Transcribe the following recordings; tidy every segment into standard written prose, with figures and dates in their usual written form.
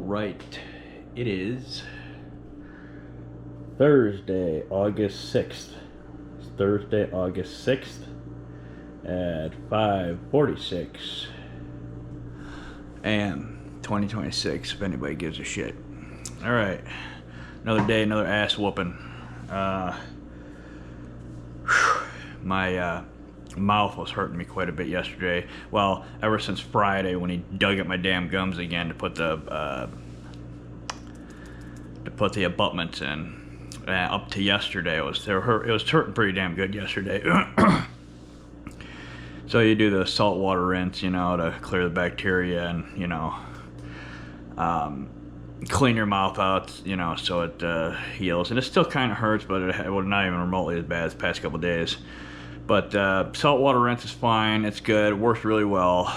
right, it is Thursday, August 6th. It's Thursday, August 6th at 5:46 and 2026, if anybody gives a shit. All right, another day, another ass whooping. My mouth was hurting me quite a bit yesterday. Well, ever since Friday when he dug at my damn gums again to put the abutments in. Up to yesterday, it was hurting pretty damn good yesterday. So you do the saltwater rinse, to clear the bacteria and clean your mouth out, so it heals. And it still kind of hurts, but it was not even remotely as bad as the past couple days. But saltwater rinse is fine. It's good. It works really well.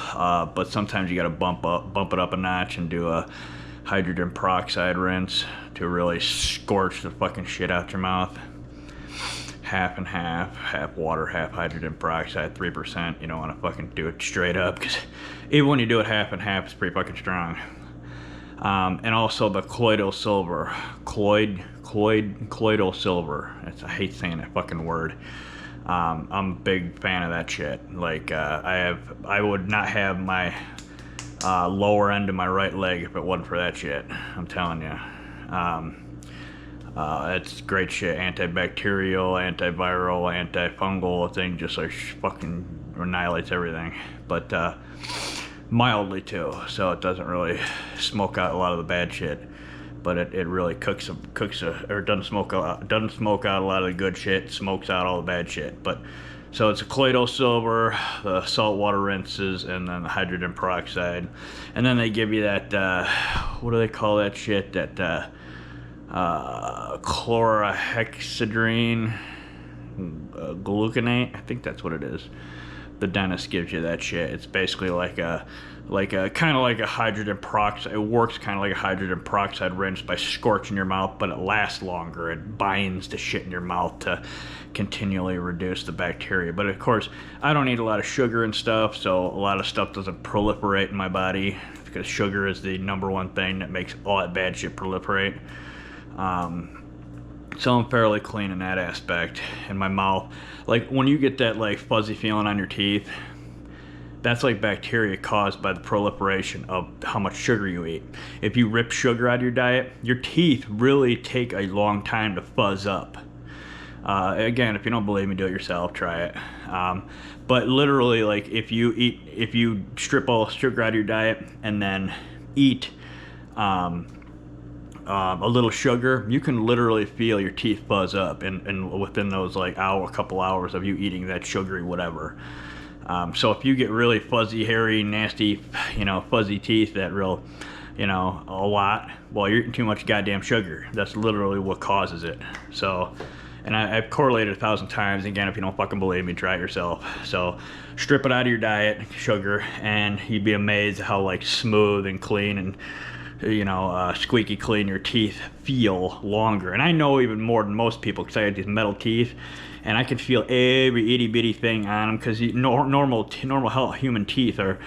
But sometimes you got to bump it up a notch and do a hydrogen peroxide rinse to really scorch the fucking shit out your mouth. Half and half water, half hydrogen peroxide, 3%. You don't want to fucking do it straight up, because even when you do it half and half, it's pretty fucking strong. And also the colloidal silver. Colloidal silver. I hate saying that fucking word. I'm a big fan of that shit. Like, I would not have my lower end of my right leg if it wasn't for that shit. I'm telling you. It's great shit. Antibacterial, antiviral, antifungal thing, just like fucking annihilates everything. But mildly too, so it doesn't really smoke out a lot of the bad shit. But it really doesn't smoke out a lot of the good shit, smokes out all the bad shit. But so it's a colloidal silver, the saltwater rinses, and then the hydrogen peroxide. And then they give you that, what do they call that shit? That chlorhexidrine gluconate. I think that's what it is. The dentist gives you that shit. It's basically like a kind of like a hydrogen peroxide. It works kind of like a hydrogen peroxide rinse by scorching your mouth, but it lasts longer. It binds the shit in your mouth to continually reduce the bacteria. But of course, I don't eat a lot of sugar and stuff, so a lot of stuff doesn't proliferate in my body, because sugar is the number one thing that makes all that bad shit proliferate. So I'm fairly clean in that aspect. In my mouth, like when you get that like fuzzy feeling on your teeth, that's like bacteria caused by the proliferation of how much sugar you eat. If you rip sugar out of your diet, your teeth really take a long time to fuzz up. Again, if you don't believe me, do it yourself, try it. But literally, like if you strip all sugar out of your diet and then eat a little sugar, you can literally feel your teeth fuzz up and within those like couple hours of you eating that sugary whatever. So if you get really fuzzy, hairy, nasty, fuzzy teeth that real, a lot, well, you're eating too much goddamn sugar. That's literally what causes it. So, and I've correlated 1,000 times. Again, if you don't fucking believe me, try it yourself. So strip it out of your diet, sugar, and you'd be amazed how like smooth and clean and squeaky clean your teeth feel longer. And I know even more than most people, because I have these metal teeth, and I can feel every itty bitty thing on them, because normal human teeth are,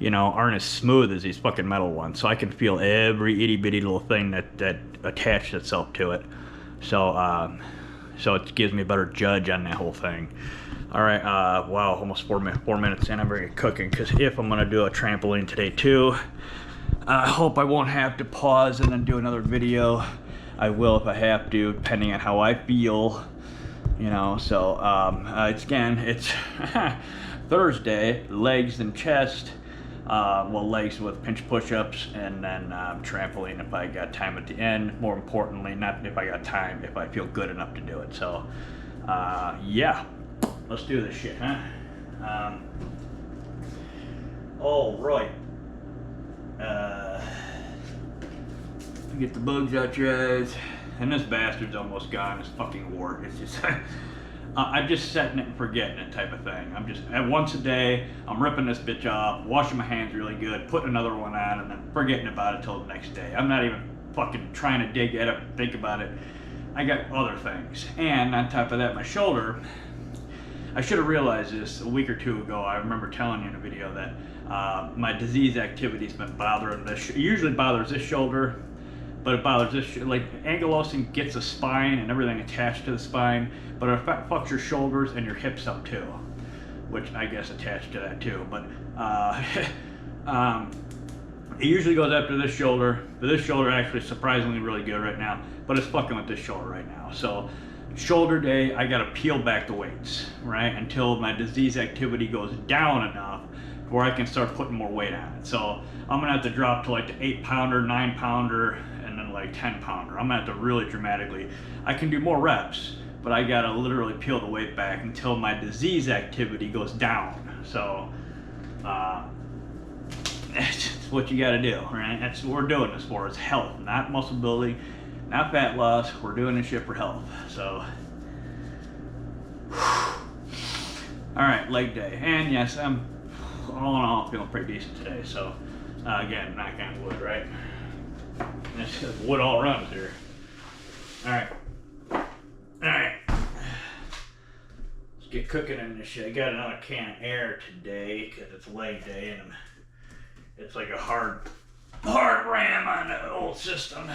aren't as smooth as these fucking metal ones. So I can feel every itty bitty little thing that attached itself to it. So it gives me a better judge on that whole thing. All right, wow, almost 4 minutes in. I'm ready cooking, because if I'm gonna do a trampoline today too, I hope I won't have to pause and then do another video. I will if I have to, depending on how I feel. So it's Thursday, legs and chest. Legs with pinch push-ups, and then trampoline if I got time at the end. More importantly, not if I got time, if I feel good enough to do it. So, yeah, let's do this shit, huh? All right. Get the bugs out your eyes. And this bastard's almost gone. This fucking wart. It's just, I'm just setting it and forgetting it type of thing. I'm just, once a day, I'm ripping this bitch off, washing my hands really good, putting another one on, and then forgetting about it till the next day. I'm not even fucking trying to dig at it, think about it. I got other things. And on top of that, my shoulder, I should have realized this a week or two ago. I remember telling you in a video that my disease activity's been bothering this. It usually bothers this shoulder, but it bothers this. Like ankylosing gets the spine and everything attached to the spine, but it fucks your shoulders and your hips up too, which I guess attached to that too. But it usually goes after this shoulder, but this shoulder actually is surprisingly really good right now, but it's fucking with this shoulder right now. So shoulder day, I gotta peel back the weights, right? Until my disease activity goes down enough where I can start putting more weight on it. So I'm gonna have to drop to like the 8-pounder, 9-pounder, and then like 10-pounder. I'm gonna have to really dramatically, I can do more reps, but I gotta literally peel the weight back until my disease activity goes down. So, that's what you gotta do, right? That's what we're doing this for, is health, not muscle building, not fat loss. We're doing this shit for health. So, all right, leg day. And yes, I'm all in all feeling pretty decent today. So, again, knock on wood, right? This is wood all around here. All right. All right. Let's get cooking in this shit. I got another can of air today because it's leg day and it's like a hard ram on the old system.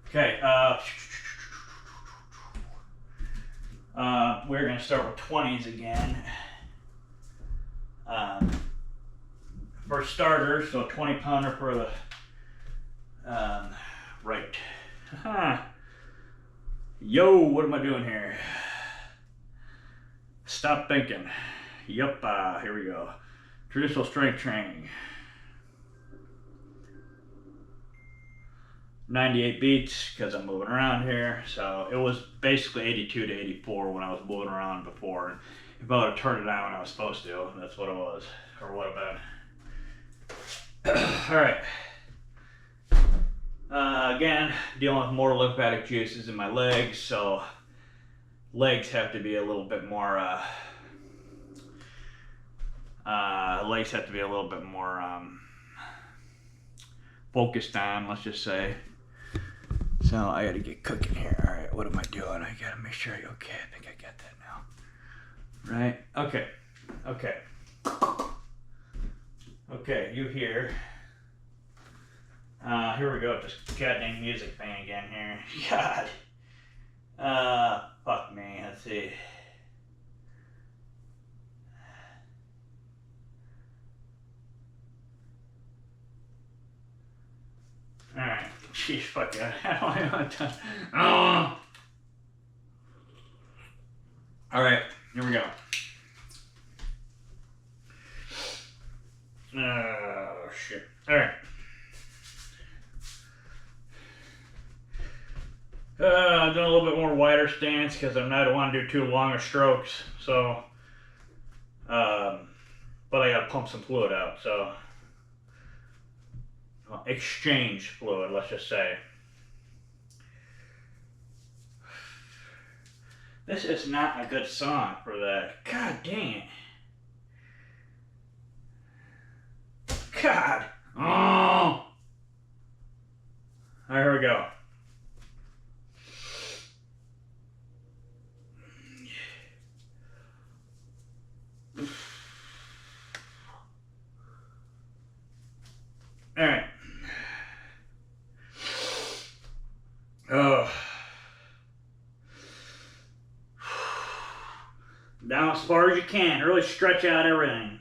Okay, we're gonna start with 20s again. For starters, so 20-pounder for the right. Yo, what am I doing here? Stop thinking. Yup, here we go. Traditional strength training. 98 beats because I'm moving around here. So it was basically 82 to 84 when I was moving around before. And if I would have turned it on when I was supposed to, that's what it was, or what about. All right. Again, dealing with more lymphatic juices in my legs, so legs have to be a little bit more. Focused on, let's just say. So I gotta get cooking here. All right, what am I doing? I gotta make sure you're okay. I think I got that now. Right? Okay. Okay, you here. Here we go with this goddamn music thing again here. God. Fuck me. Let's see. Alright. Jeez, fuck it. I don't have time. Alright, here we go. Oh, shit. Alright. I'm doing a little bit more wider stance because I don't want to do too long of strokes. So, but I gotta pump some fluid out. So, exchange fluid, let's just say. This is not a good song for that. God dang it. God. Oh. All right, here we go. All right. Oh. Down as far as you can. Really stretch out everything.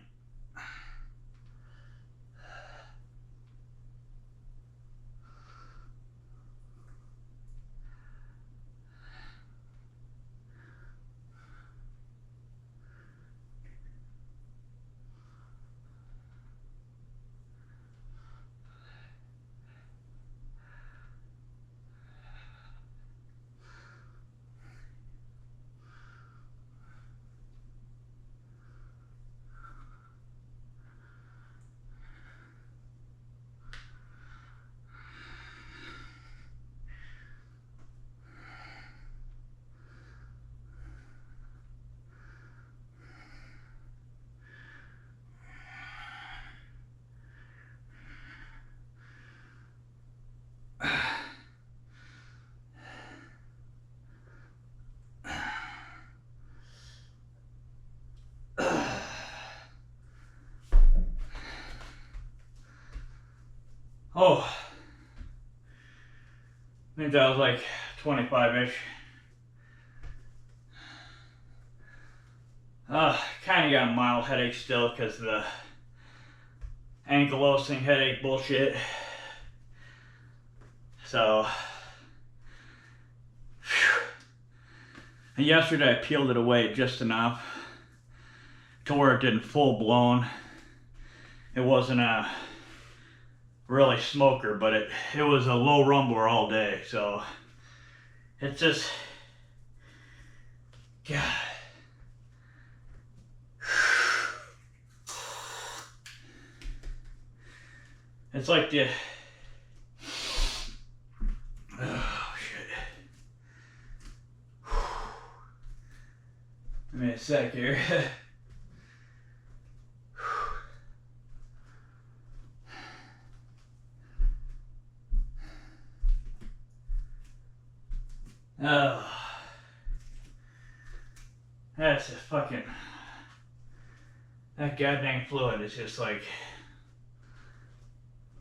Oh, I think that was like 25-ish. Kind of got a mild headache still because the ankylosing headache bullshit. So, and yesterday I peeled it away just enough to where it didn't full blown. It wasn't a really smoker, but it was a low rumbler all day. So it's just, God. It's like the, oh shit. Give me a sec here. Oh, that's a fucking, that goddamn fluid is just like,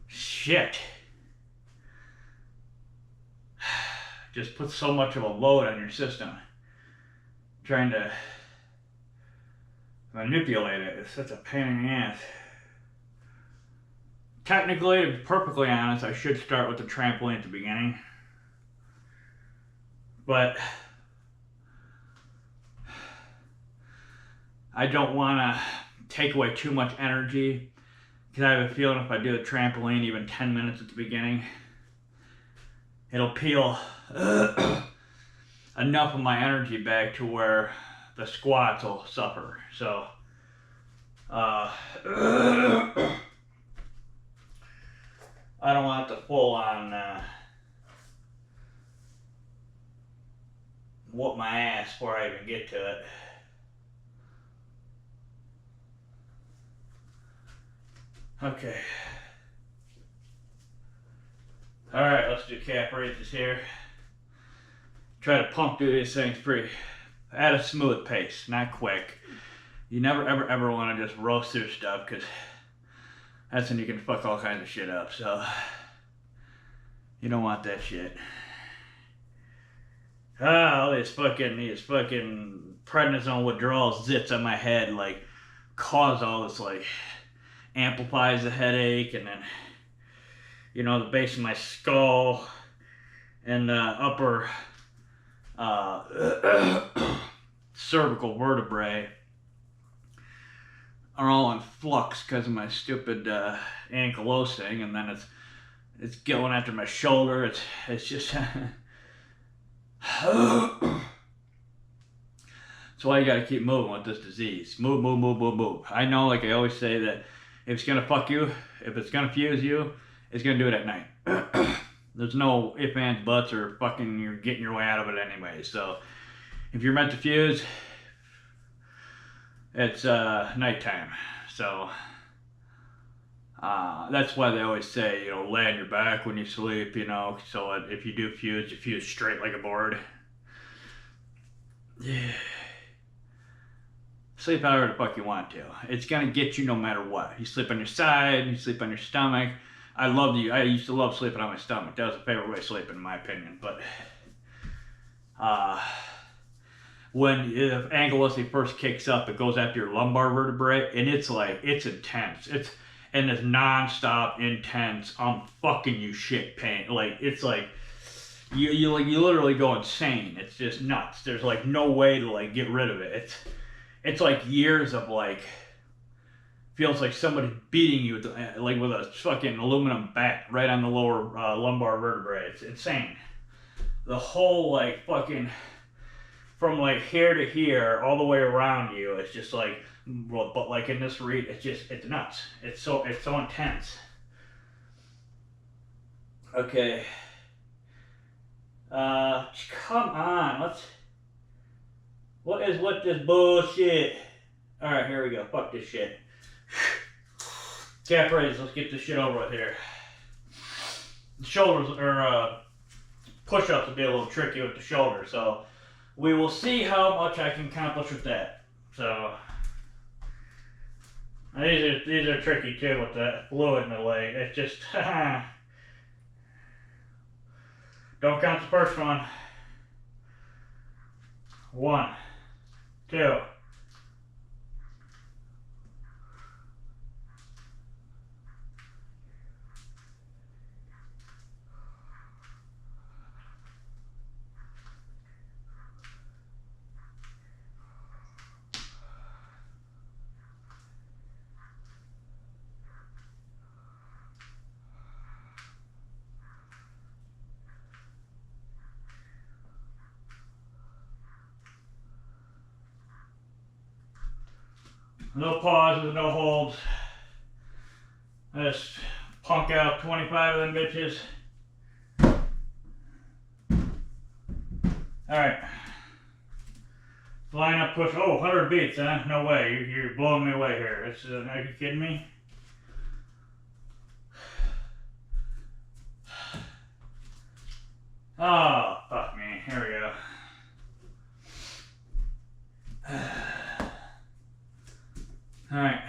shit. Just puts so much of a load on your system. Trying to manipulate it. It's such a pain in the ass. Technically, to be perfectly honest, I should start with the trampoline at the beginning. But I don't want to take away too much energy, because I have a feeling if I do the trampoline even 10 minutes at the beginning, it'll peel enough of my energy back to where the squats will suffer. So I don't want to full on whoop my ass before I even get to it. Okay. Alright, let's do calf raises here. Try to pump through these things pretty at a smooth pace, not quick. You never ever want to just roast through stuff, because that's when you can fuck all kinds of shit up. So you don't want that shit. All these fucking prednisone withdrawal zits on my head like cause all this, like amplifies the headache, and then, you know, the base of my skull and the upper cervical vertebrae are all in flux because of my stupid ankylosing, and then it's going after my shoulder. It's just that's why you got to keep moving with this disease. Move. I know, like I always say, that if it's gonna fuck you, if it's gonna fuse you, it's gonna do it at night. There's no ifs, ands, buts, or fucking you're getting your way out of it anyway. So if you're meant to fuse, it's nighttime. So that's why they always say, you know, lay on your back when you sleep, you know, so if you do fuse, you fuse straight like a board. Yeah. Sleep however the fuck you want to. It's gonna get you no matter what. You sleep on your side, you sleep on your stomach. I used to love sleeping on my stomach. That was a favorite way of sleeping, in my opinion. But if ankylosing first kicks up, it goes after your lumbar vertebrae, and it's intense. It's non-stop intense. I'm fucking you shit pain. Like, it's like you literally go insane. It's just nuts. There's like no way to like get rid of it. It's like years of like, feels like somebody beating you with a fucking aluminum bat right on the lower lumbar vertebrae. It's insane. The whole like fucking, from like here to here, all the way around you, it's just like, well, but like in this read, it's nuts. It's so intense. Okay. Come on, what is with this bullshit? Alright, here we go. Fuck this shit. Calf raises, let's get this shit over with here. The shoulders, or push-ups will be a little tricky with the shoulder, so we will see how much I can accomplish with that. So these are tricky too with the fluid in the leg. It's just Don't count the first one. 1, 2. No pauses, no holds. I just punk out 25 of them bitches. Alright. Line up push. Oh, 100 beats, huh? No way. You're blowing me away here. Are you kidding me? Oh, fuck me. Here we go. Alright.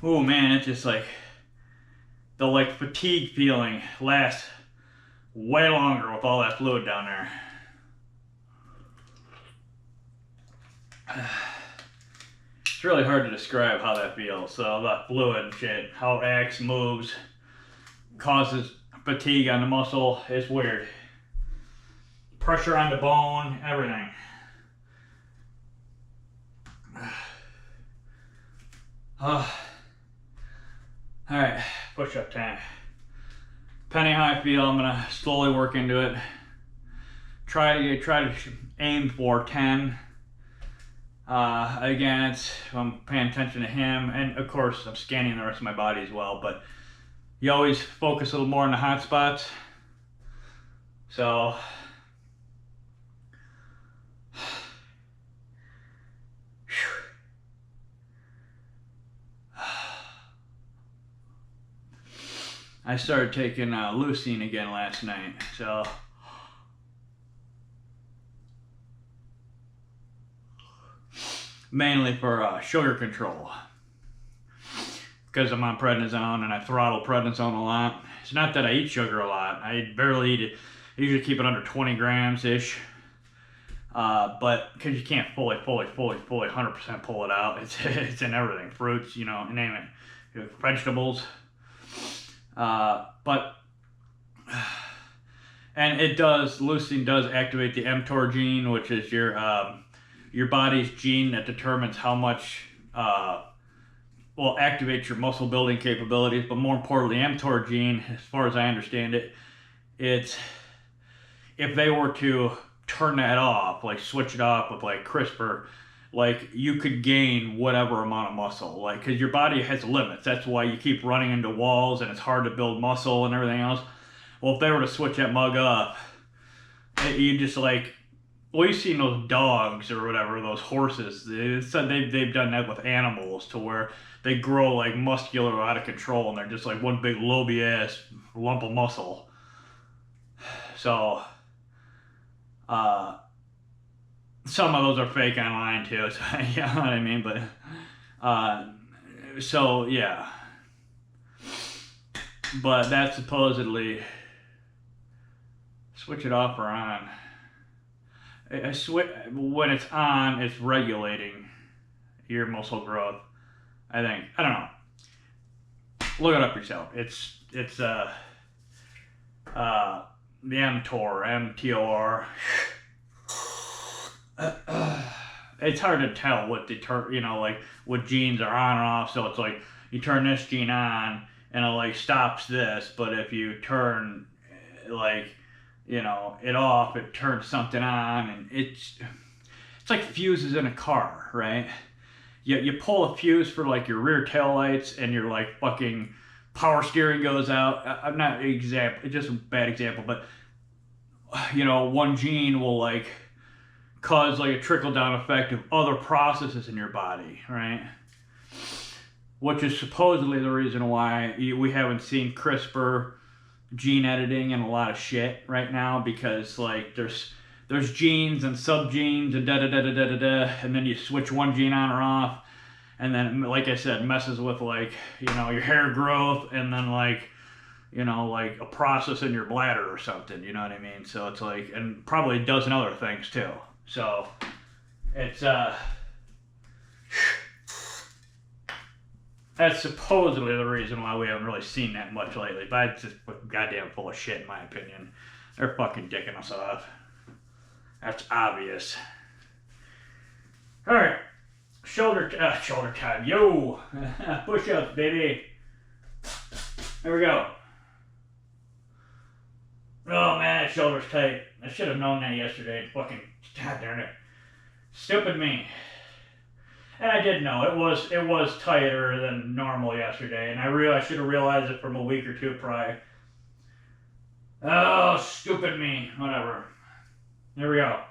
Oh man, it's just like the fatigue feeling lasts way longer with all that fluid down there. It's really hard to describe how that feels. So that fluid and shit, how it acts, moves, causes fatigue on the muscle. It's weird. Pressure on the bone, everything. Alright, push-up time. Depending how I feel, I'm gonna slowly work into it. Try to aim for 10. Again, I'm paying attention to him, and of course I'm scanning the rest of my body as well, but you always focus a little more on the hot spots. So I started taking leucine again last night, so mainly for sugar control, because I'm on prednisone and I throttle prednisone a lot. It's not that I eat sugar a lot. I barely eat it. I usually keep it under 20 grams ish, but because you can't fully 100% pull it out. It's in everything, fruits, you know, name it, you know, vegetables. And leucine does activate the mTOR gene, which is your body's gene that determines how much, will activate your muscle building capabilities, but more importantly, mTOR gene, as far as I understand it, it's, if they were to turn that off, like switch it off with like CRISPR, like you could gain whatever amount of muscle, like, because your body has limits. That's why you keep running into walls and it's hard to build muscle and everything else. Well, if they were to switch that mug up, you just like, well, you've seen those dogs or whatever, those horses. They've done that with animals to where they grow like muscular out of control and they're just like one big loby ass lump of muscle. So, some of those are fake online too, so you know what I mean, but, so yeah. But that's supposedly, switch it off or on. When it's on, it's regulating your muscle growth, I think. I don't know. Look it up yourself. It's the mTOR, M-T-O-R. It's hard to tell what what genes are on or off. So it's like you turn this gene on and it like stops this, but if you turn it off, it turns something on, and it's like fuses in a car, right? You pull a fuse for like your rear tail lights and your like fucking power steering goes out. I'm not it's just a bad example, but one gene will like cause like a trickle-down effect of other processes in your body, right? Which is supposedly the reason why we haven't seen CRISPR gene editing and a lot of shit right now, because like there's genes and subgenes and and then you switch one gene on or off, and then like I said, messes with like your hair growth, and then like you know, like a process in your bladder or something, you know what I mean? So it's like, and probably a dozen other things too. So it's, that's supposedly the reason why we haven't really seen that much lately, but it's just goddamn full of shit in my opinion. They're fucking dicking us off. That's obvious. Alright, shoulder time, yo! Push-ups, baby. There we go. Oh man, that shoulder's tight. I should have known that yesterday. Fucking, god darn it. Stupid me. And I did know it was tighter than normal yesterday, and I should have realized it from a week or two prior. Oh, stupid me. Whatever. Here we go.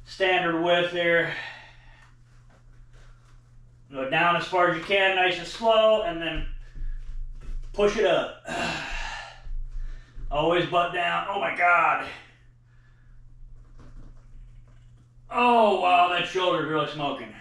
Standard width here. Go down as far as you can, nice and slow, and then push it up. Always butt down. Oh my god. Oh wow, that shoulder's really smoking.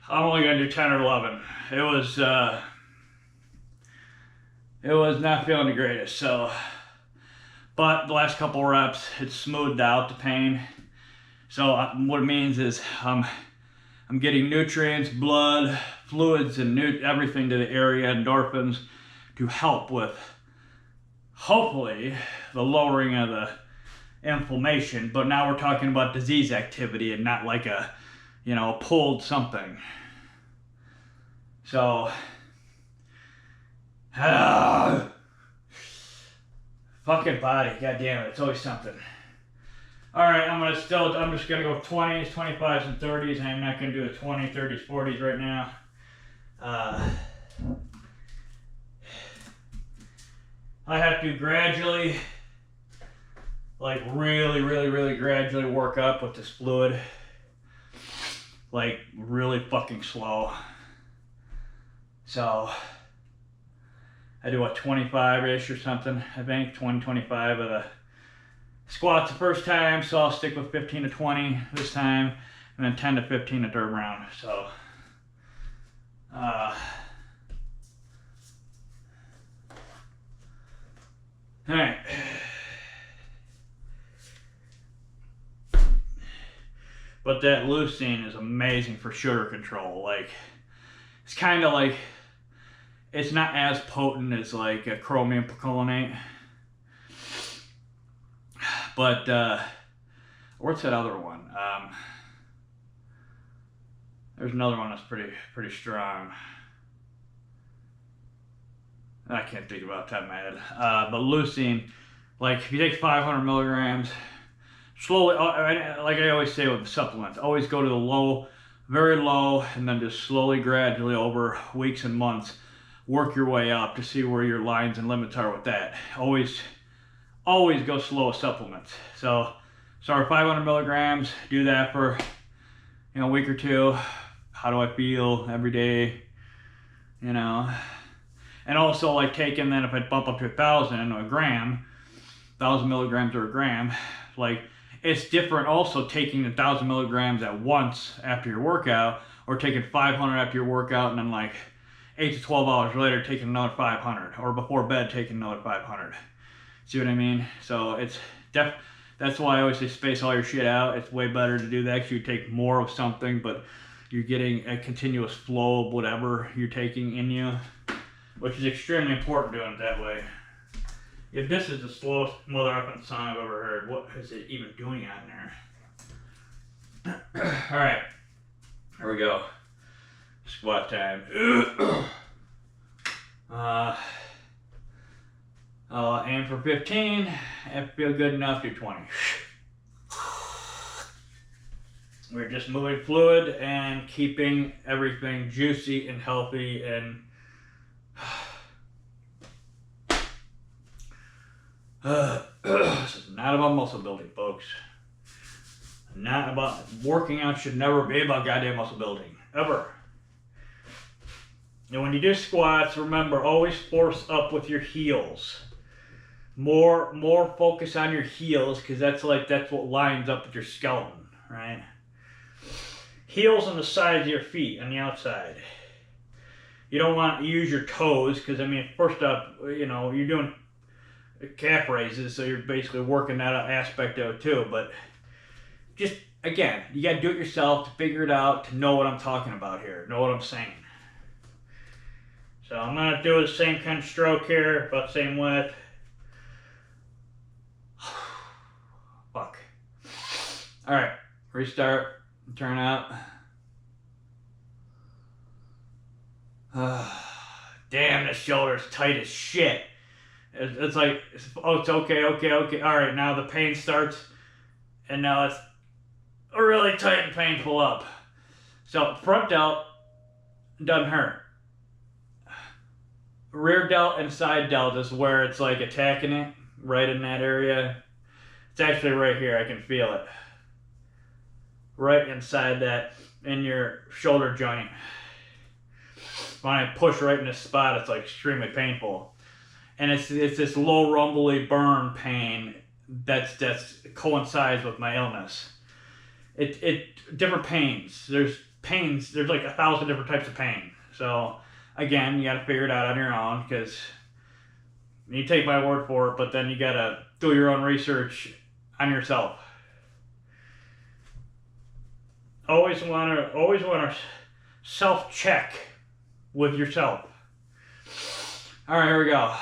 I'm only gonna do 10 or 11. It was not feeling the greatest, so, but the last couple reps, it smoothed out the pain. So what it means is I'm getting nutrients, blood, fluids, and everything to the area, endorphins, to help with, hopefully, the lowering of the inflammation. But now we're talking about disease activity and not like a, you know, pulled something. So, fucking body, god damn it, it's always something. Alright, I'm just gonna go 20s, 25s, and 30s. I'm not gonna do the 20s, 30s, 40s right now. I have to gradually, like really gradually work up with this fluid. Like really fucking slow. So I do a 25-ish or something, I think, 20, 25 of the squats the first time, so I'll stick with 15 to 20 this time, and then 10 to 15 the third round. So alright. But that leucine is amazing for sugar control. Like, it's kind of like, it's not as potent as like a chromium picolinate. But, what's that other one? There's another one that's pretty strong. I can't think about that, man. But leucine, like if you take 500 milligrams, slowly, like I always say with the supplements, always go to the low, very low, and then just slowly, gradually over weeks and months, work your way up to see where your lines and limits are with that. Always go slow with supplements. So start 500 milligrams, do that for, you know, a week or two. How do I feel every day, you know? And also like taking, then if I bump up to 1,000 or a gram, 1,000 milligrams or a gram, like it's different also taking 1,000 milligrams at once after your workout, or taking 500 after your workout and then like 8 to 12 hours later taking another 500, or before bed taking another 500. See what I mean? So it's that's why I always say space all your shit out. It's way better to do that because you take more of something, but you're getting a continuous flow of whatever you're taking in you, which is extremely important doing it that way. If this is the slowest mother effing song I've ever heard, what is it even doing out there? Alright, here we go. Squat time. Oh, aim for 15. If you feel good enough, do 20. We're just moving fluid and keeping everything juicy and healthy and this is not about muscle building, folks. Not about working out. Should never be about goddamn muscle building, ever. And when you do squats, remember, always force up with your heels. More focus on your heels, because that's what lines up with your skeleton, right? Heels on the sides of your feet, on the outside. You don't want to use your toes, because I mean, first up, you know, you're doing calf raises, so you're basically working that aspect of it too. But just, again, you got to do it yourself to figure it out, to know what I'm talking about here, know what I'm saying. So I'm going to do the same kind of stroke here, about the same width. Fuck. Alright, restart, turn out. Damn, this shoulder's tight as shit. It's like, oh, it's okay. Alright, now the pain starts, and now it's really tight and painful up. So, front delt doesn't hurt. Rear delt and side delt is where it's like attacking it, right in that area. It's actually right here, I can feel it. Right inside that, in your shoulder joint. When I push right in this spot, it's like extremely painful. And it's this low rumbly burn pain that's coincides with my illness. It different pains. There's like 1,000 different types of pain. So again, you got to figure it out on your own, because you take my word for it, but then you got to do your own research on yourself. Always want to self-check with yourself. All right, here we go.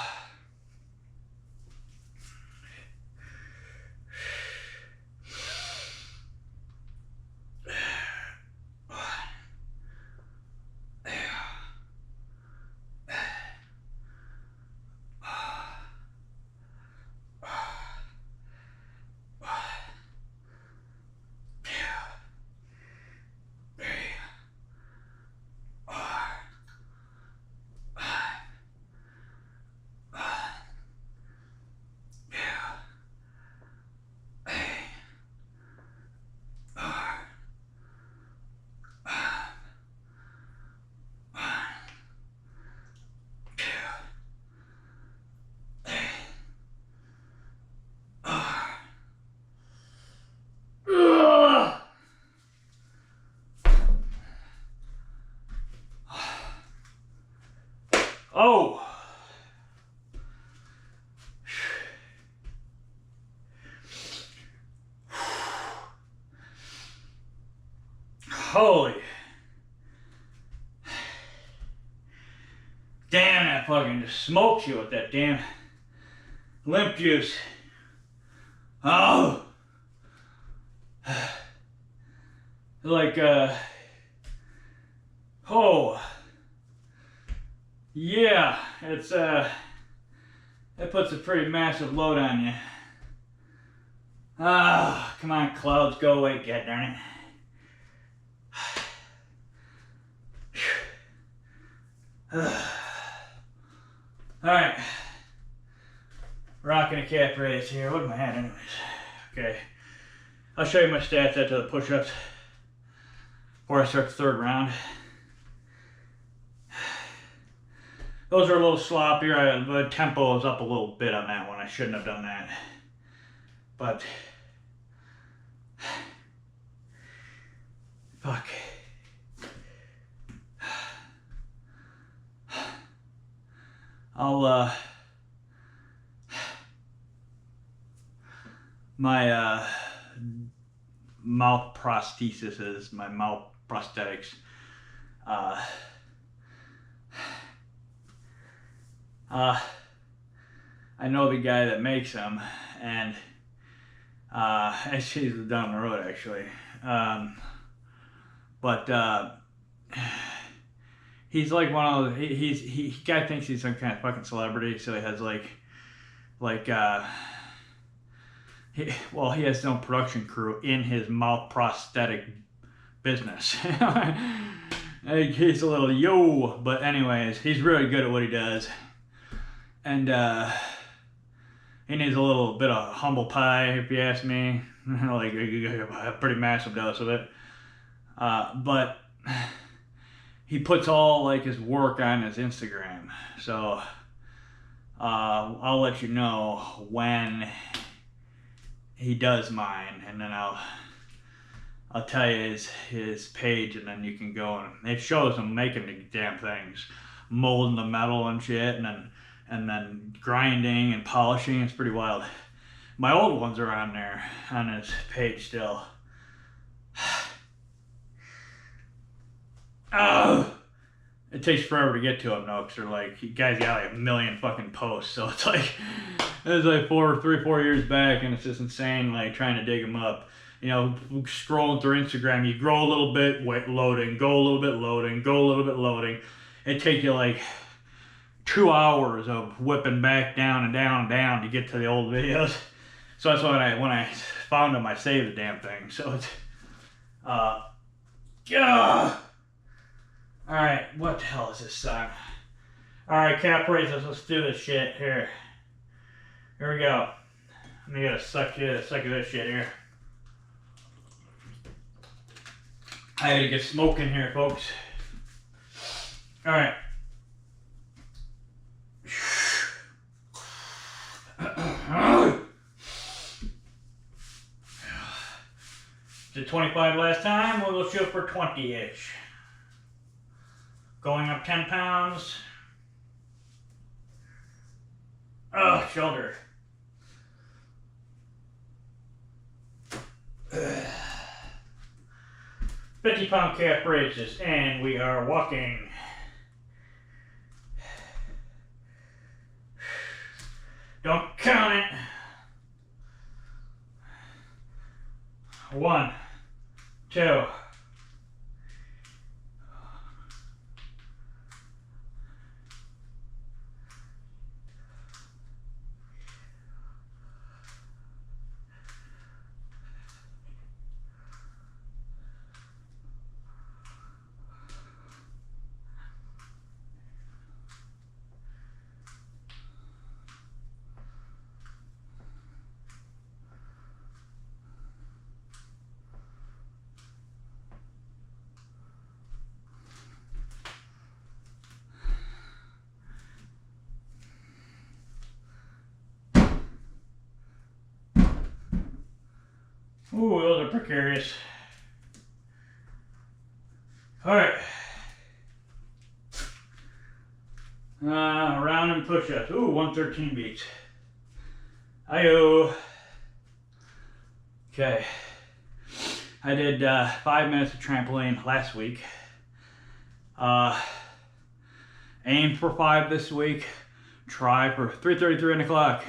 Oh! Holy. Damn, that fucking just smokes you with that damn lymph juice. Oh! Like, oh. Yeah, it's, that puts a pretty massive load on you. Ah, come on, clouds, go away, god darn it. Alright. Rocking a calf raise here. What am I at anyways? Okay. I'll show you my stats after the push-ups before I start the third round. Those are a little sloppier. The tempo is up a little bit on that one. I shouldn't have done that. But fuck. I'll my mouth prostheses, my mouth prosthetics, I know the guy that makes them, and he's down the road actually, but he's like one of those, he guy thinks he's some kind of fucking celebrity, so he has like like he has no production crew in his mouth prosthetic business. He's a little yo, but anyways, he's really good at what he does, and he needs a little bit of humble pie, if you ask me. Like a pretty massive dose of it, but he puts all like his work on his Instagram, so I'll let you know when he does mine, and then I'll tell you his page, and then you can go, and it shows him making the damn things, molding the metal and shit, and then grinding and polishing. It's pretty wild. My old ones are on there on his page still. Oh, it takes forever to get to them though, because they're like, guys got like a million fucking posts, so it's like 4 years back, and it's just insane, like trying to dig them up. You know, scrolling through Instagram, you grow a little bit, wait, loading, go a little bit, loading, go a little bit, loading. It takes you like 2 hours of whipping back down and down and down to get to the old videos. So that's why when I found them, I saved the damn thing. So it's, yeah. All right, what the hell is this song? All right, cap raises, let's do this shit here. Here we go. I'm gonna get a suck of this shit here. I gotta get smoking here, folks. All right. Did 25 last time, we'll shoot for 20-ish. Going up 10 pounds. Oh, shoulder. 50-pound calf raises, and we are walking. Don't count it. 1, 2. Ooh, those are precarious. All right. Round and push-ups. Ooh, 113 beats. Ayo. Okay. I did 5 minutes of trampoline last week. Aim for 5 this week. Try for 3:33 on the clock.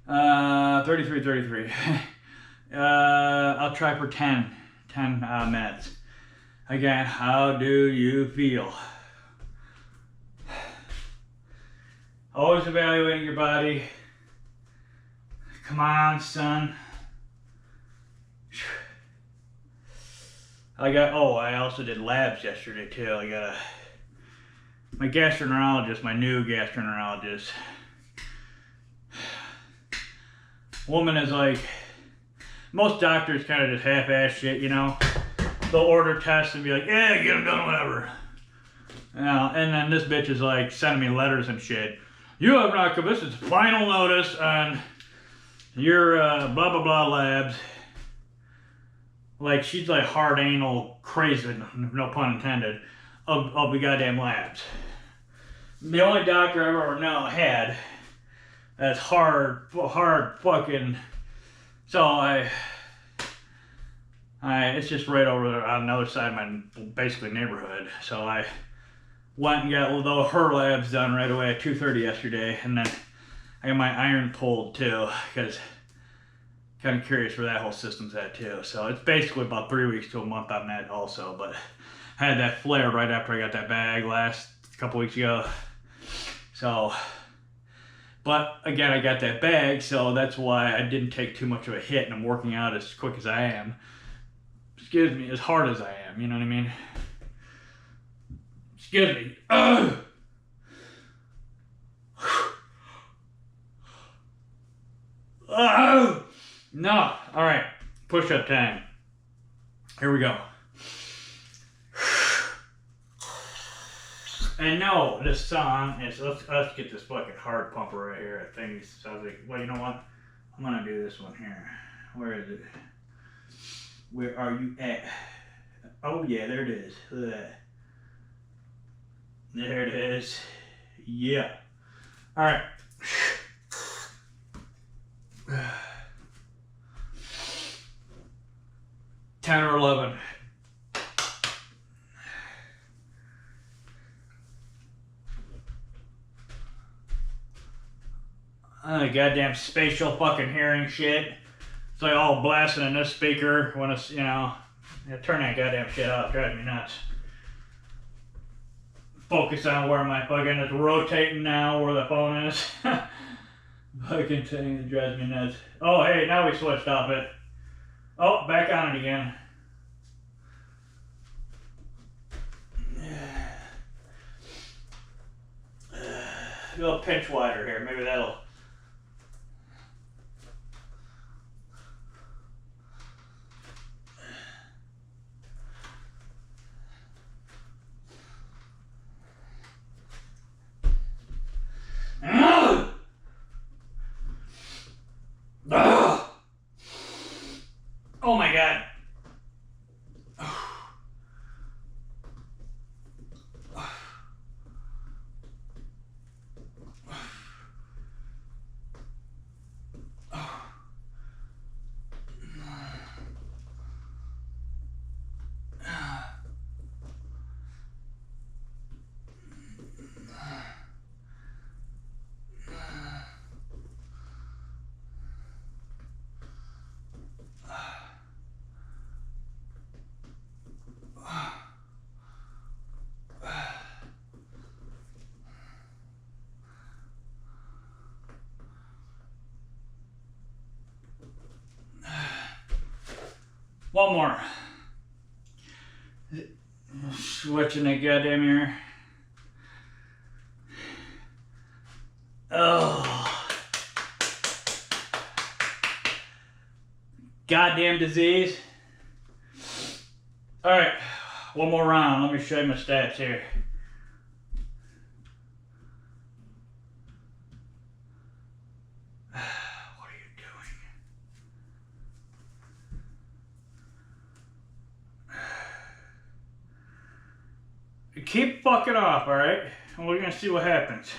33. I'll try for 10 minutes. Again, how do you feel? Always evaluating your body. Come on, son. I also did labs yesterday too. I got my gastroenterologist, my new gastroenterologist. Woman is like, most doctors kind of just half-ass shit, you know. They'll order tests and be like, yeah, get them done, whatever. You know, and then this bitch is like sending me letters and shit. You have not come, this is final notice on your blah blah blah labs. Like, she's like hard anal crazy, no pun intended, of the goddamn labs. The only doctor I've ever had that's hard fucking. So it's just right over there on the other side of my basically neighborhood. So I went and got her labs done right away at 2:30 yesterday, and then I got my iron pulled too, because kind of curious where that whole system's at too. So it's basically about 3 weeks to a month on that also. But I had that flare right after I got that bag last couple weeks ago. So But again, I got that bag, so that's why I didn't take too much of a hit, and I'm working out as quick as I am. Excuse me, as hard as I am, you know what I mean? Excuse me. Ugh. No. All right. Push-up time. Here we go. And no, this song is, let's get this fucking hard pumper right here. I think sounds like, well, you know what? I'm gonna do this one here. Where is it? Where are you at? Oh yeah, there it is. Look at that. There it is. Yeah. All right. 10 or 11. Goddamn spatial fucking hearing shit. It's like all blasting in this speaker when it's, you know, turn that goddamn shit off. Drives me nuts. Focus on where my fucking, it's rotating now where the phone is. Fucking thing that drives me nuts. Oh, hey, now we switched off it. Oh, back on it again. A little pinch wider here. Maybe that'll. Oh my God. One more. Switching the goddamn ear. Oh. Goddamn disease. Alright, one more round. Let me show you my stats here. Keep fucking off, alright? And we're gonna see what happens.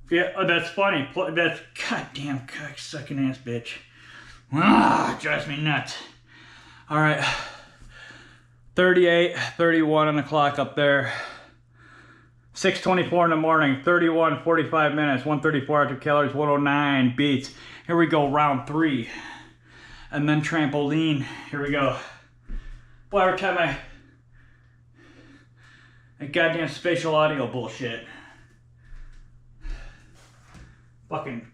Yeah, oh, that's funny. That's goddamn cock-sucking ass bitch. Ah, drives me nuts. Alright. 38, 31 on the clock up there. 6:24 in the morning, 31, 45 minutes, 134 active calories, 109 beats. Here we go, round 3. And then trampoline. Here we go. Well, every time that goddamn spatial audio bullshit. Fucking.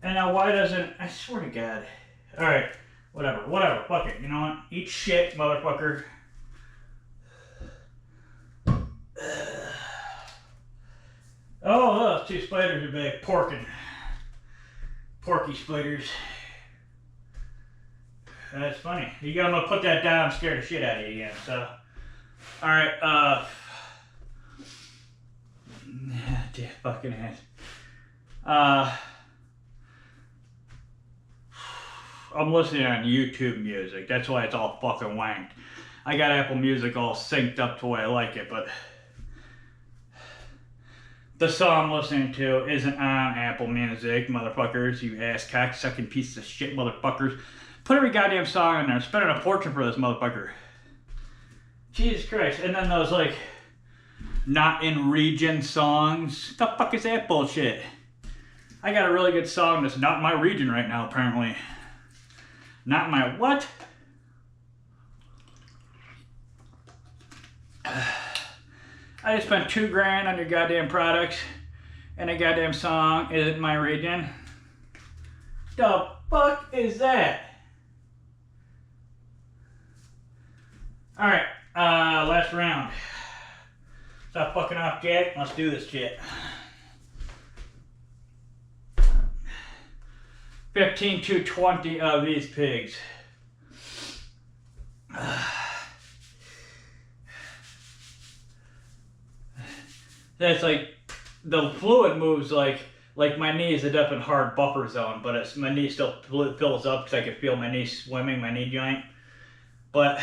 And now why doesn't, I swear to God. Alright, whatever, fuck it, you know what? Eat shit, motherfucker. Oh, those 2 spiders are big, porky spiders. That's funny. You gotta put that down and scare the shit out of you again, so. Alright, damn fucking ass. I'm listening on YouTube music. That's why it's all fucking wanked. I got Apple Music all synced up to the way I like it, but the song I'm listening to isn't on Apple Music, motherfuckers. You ass cock-sucking pieces of shit, motherfuckers. Put every goddamn song in there. I'm spending a fortune for this motherfucker. Jesus Christ. And then those, like, not in region songs. What the fuck is that bullshit? I got a really good song that's not in my region right now, apparently. Not my what? I just spent $2 on your goddamn products and a goddamn song. Is it my region? The fuck is that? Alright, last round. Stop fucking off, Jack. Let's do this shit. 15 to 20 of these pigs. That's like, the fluid moves like my knee is a definite hard buffer zone, but it's, my knee still fills up because I can feel my knee swimming, my knee joint. But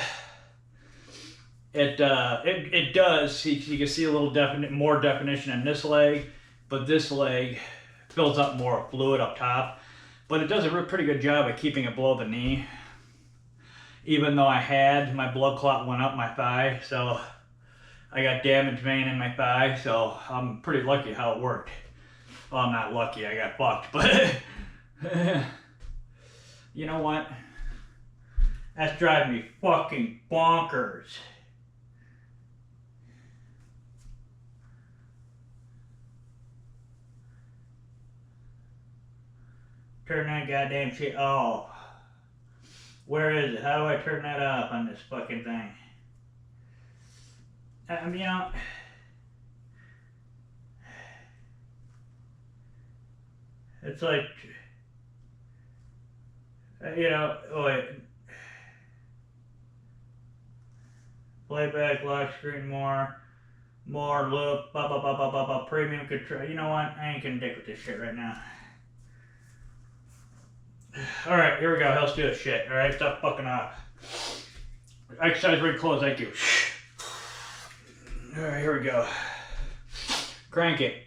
it does, you can see a little more definition in this leg, but this leg fills up more fluid up top. But it does a pretty good job of keeping it below the knee. Even though my blood clot went up my thigh, so I got damaged vein in my thigh, so I'm pretty lucky how it worked. Well, I'm not lucky, I got fucked, but you know what? That's driving me fucking bonkers. Turn that goddamn shit off. Where is it? How do I turn that off on this fucking thing? You know, it's like, you know, wait. Playback, lock screen, more loop, premium control. You know what? I ain't gonna dick with this shit right now. Alright, here we go. Let's do this shit. Alright, stop fucking off. Exercise rig close, thank you. Alright, here we go. Crank it.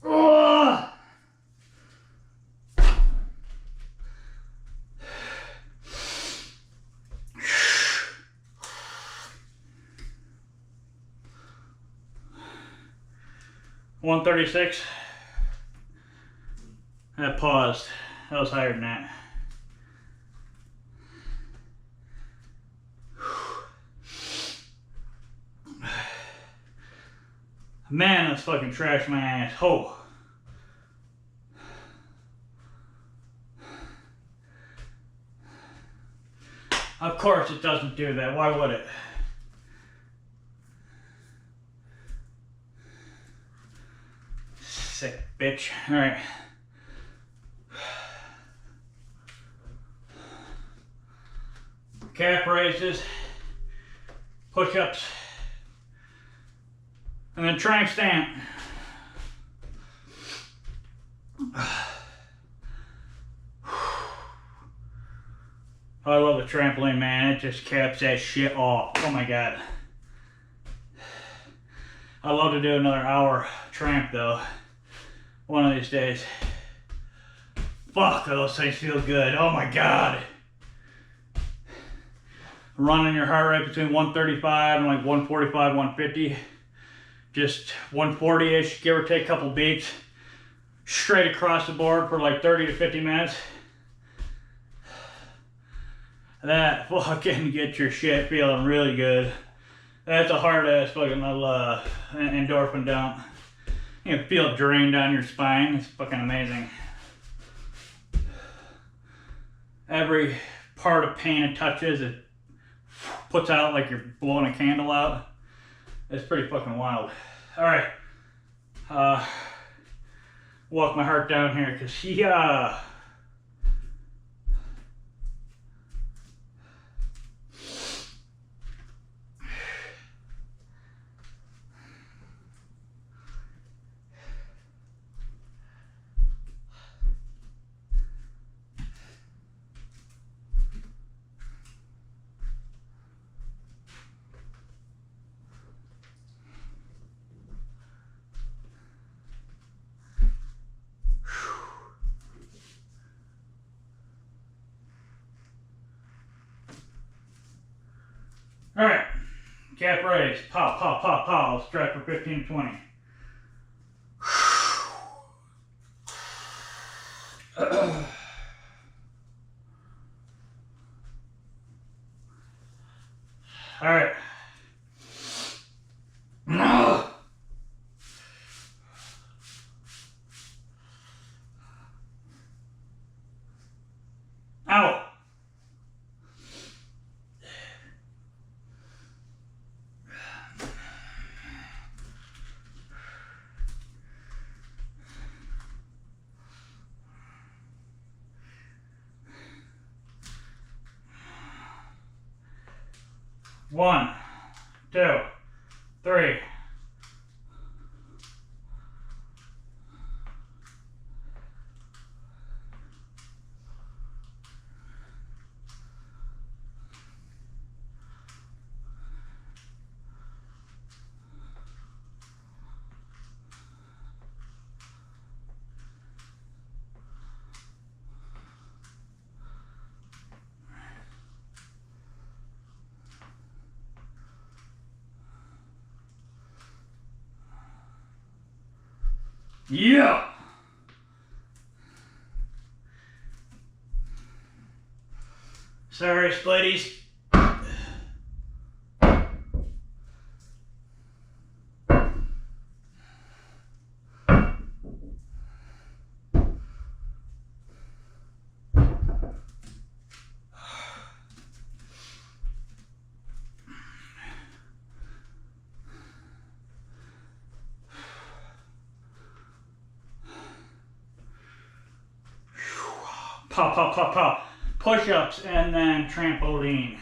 Oh! 136. That paused. That was higher than that. Man, that's fucking trash my ass. Oh. Of course it doesn't do that. Why would it? Sick bitch. Alright. Calf raises. Push-ups. And then tramp stamp. I love the trampoline, man. It just caps that shit off. Oh my god. I'd love to do another hour tramp though. One of these days. Fuck, those things feel good. Oh my god. Running your heart rate between 135 and like 145, 150. Just 140-ish, give or take a couple beats. Straight across the board for like 30 to 50 minutes. That fucking gets your shit feeling really good. That's a hard ass fucking little endorphin dump. You can feel it drain down your spine. It's fucking amazing. Every part of pain it touches, it puts out like you're blowing a candle out. It's pretty fucking wild. All right. Walk my heart down here because he, all right, calf raise, pow, pow, pow, pow, stretch for 15 to 20. All right. Out. One, two, three. Yeah. Sorry, Splitties. Pop, pop, pop, pop. Push-ups and then trampoline.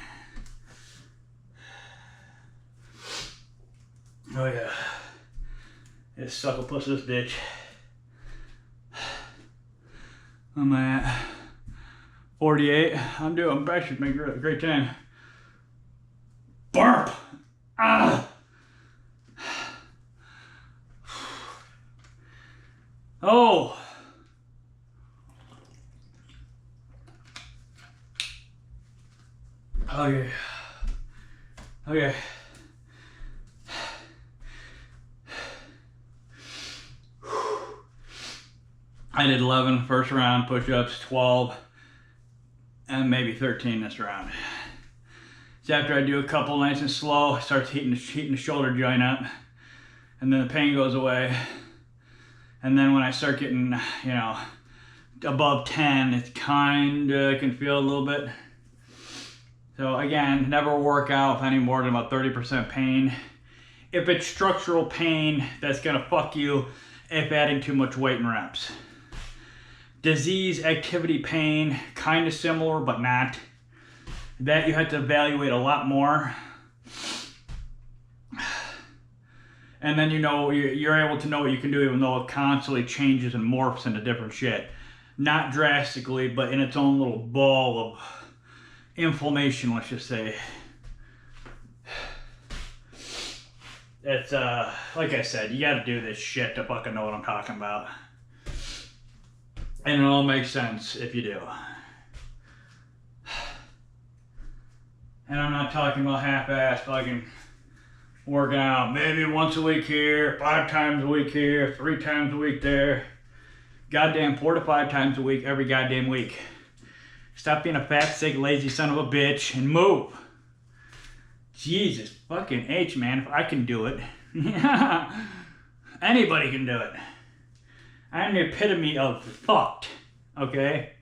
Oh yeah. It's sucklepuss this bitch. I'm at 48. I should make a great time. Burp! Ah! Oh! Okay. Okay. I did 11 first round push-ups, 12, and maybe 13 this round. So after I do a couple nice and slow, I start heating the shoulder joint up, and then the pain goes away. And then when I start getting, you know, above 10, it kinda can feel a little bit. So again, never work out with any more than about 30% pain. If it's structural pain, that's gonna fuck you if adding too much weight and reps. Disease activity pain, kind of similar, but not. That you have to evaluate a lot more. And then you know, you're able to know what you can do even though it constantly changes and morphs into different shit. Not drastically, but in its own little ball of inflammation, let's just say. It's, like I said, you gotta do this shit to fucking know what I'm talking about. And it all makes sense if you do. And I'm not talking about half-assed fucking working out. Maybe once a week here, 5 times a week here, 3 times a week there. Goddamn 4 to 5 times a week, every goddamn week. Stop being a fat, sick, lazy son of a bitch and move. Jesus fucking H, man. If I can do it, anybody can do it. I'm the epitome of fucked, okay?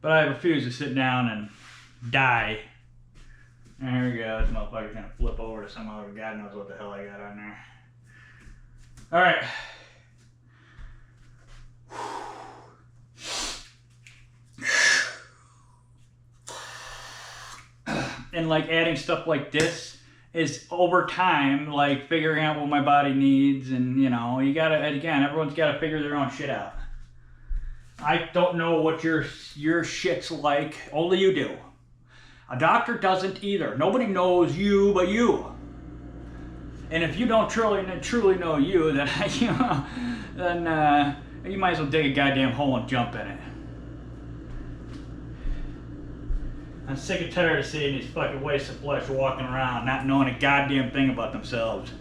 But I refuse to sit down and die. And here we go. This motherfucker's gonna flip over to some other. God knows what the hell I got on there. All right. And like adding stuff like this is over time, like figuring out what my body needs, and you know, you gotta, again, everyone's gotta figure their own shit out. I don't know what your shit's like, only you do. A doctor doesn't either. Nobody knows you but you. And if you don't truly know you, then then you might as well dig a goddamn hole and jump in it. I'm sick and tired of seeing these fucking wastes of flesh walking around, not knowing a goddamn thing about themselves.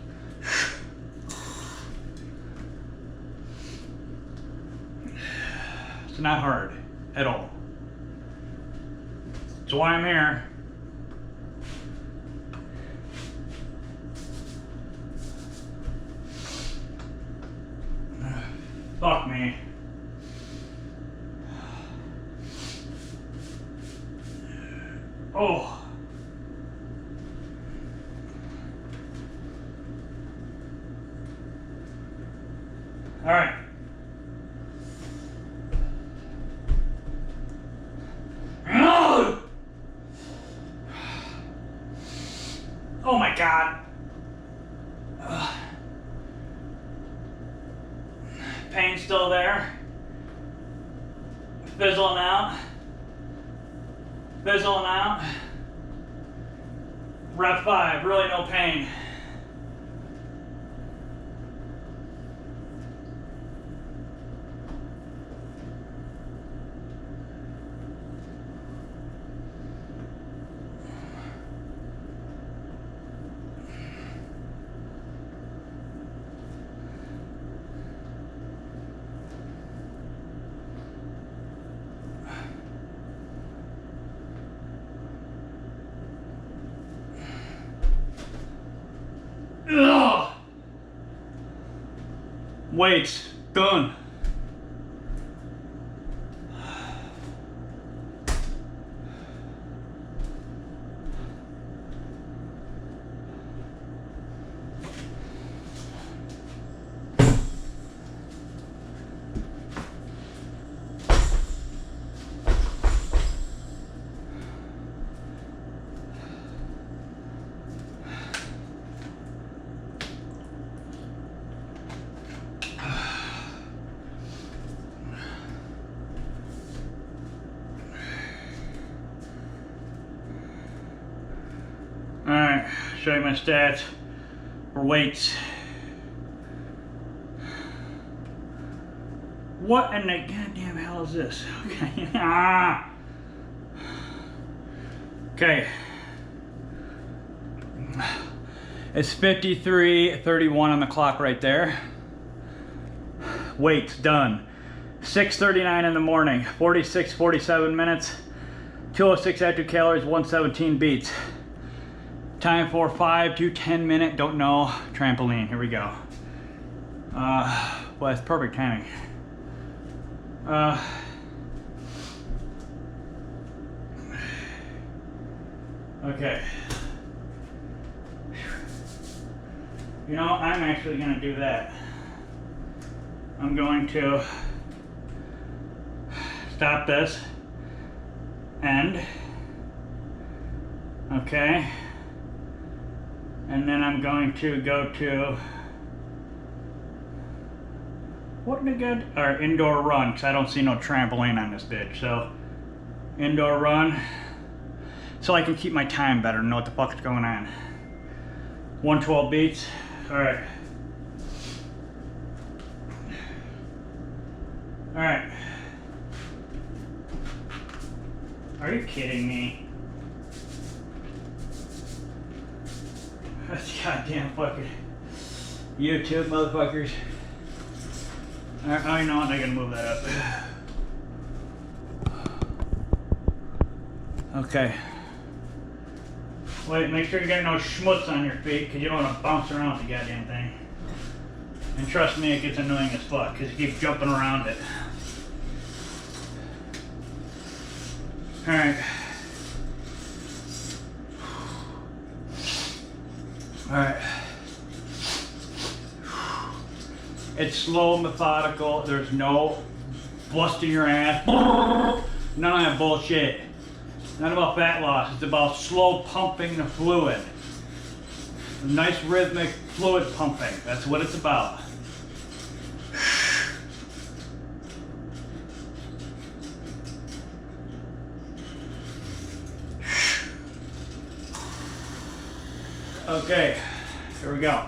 It's not hard at all. That's why I'm here. Fuck me. Oh. All right. Oh my God. Pain still there. Fizzling out. Fizzling out. Rep 5, really no pain. Ugh. Weights, done. Alright, show you my stats for weights. What in the goddamn hell is this? Okay. Okay. It's 53:31 on the clock right there. Weights done. 6:39 in the morning. 47 minutes. 206 active calories. 117 beats. Time for 5 to 10 minute, don't know, trampoline. Here we go. Well, it's perfect timing. Okay. You know, I'm actually going to do that. I'm going to stop this. End. Okay. And then I'm going to go to, what did I get? Or indoor run, because I don't see no trampoline on this bitch. So, indoor run, so I can keep my time better and know what the fuck is going on. 112 beats, all right. All right. Are you kidding me? That's goddamn fucking YouTube motherfuckers. I know, I'm gonna move that up. Okay. Wait, make sure you got no schmutz on your feet, because you don't want to bounce around with the goddamn thing. And trust me, it gets annoying as fuck, because you keep jumping around it. Alright. Alright. It's slow and methodical. There's no busting your ass. None of that bullshit. Not about fat loss. It's about slow pumping the fluid. Nice rhythmic fluid pumping. That's what it's about. Okay, here we go.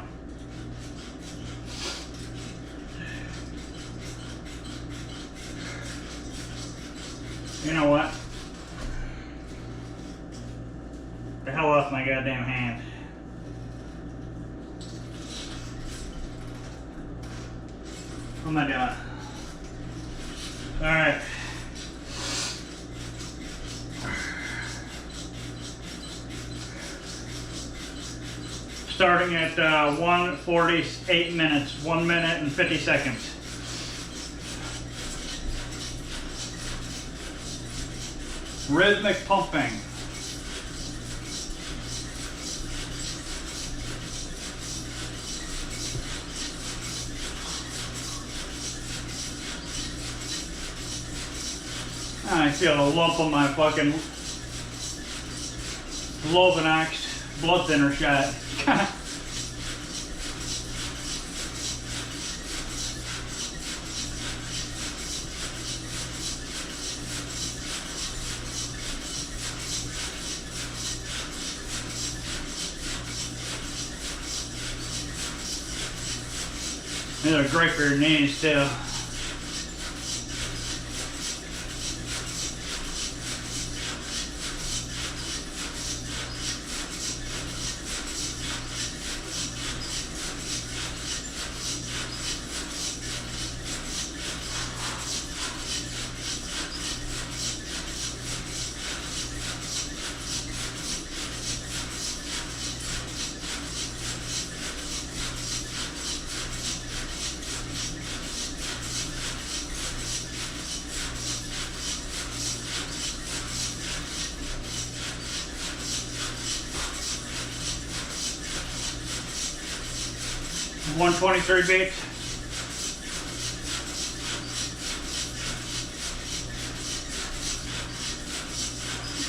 You know what? The hell off my goddamn hand. What am I doing? Alright. Starting at 1:48 minutes, 1 minute and 50 seconds. Rhythmic pumping. I feel a lump on my fucking Lovenox blood thinner shot. They're great for your knees too. One 23 beats.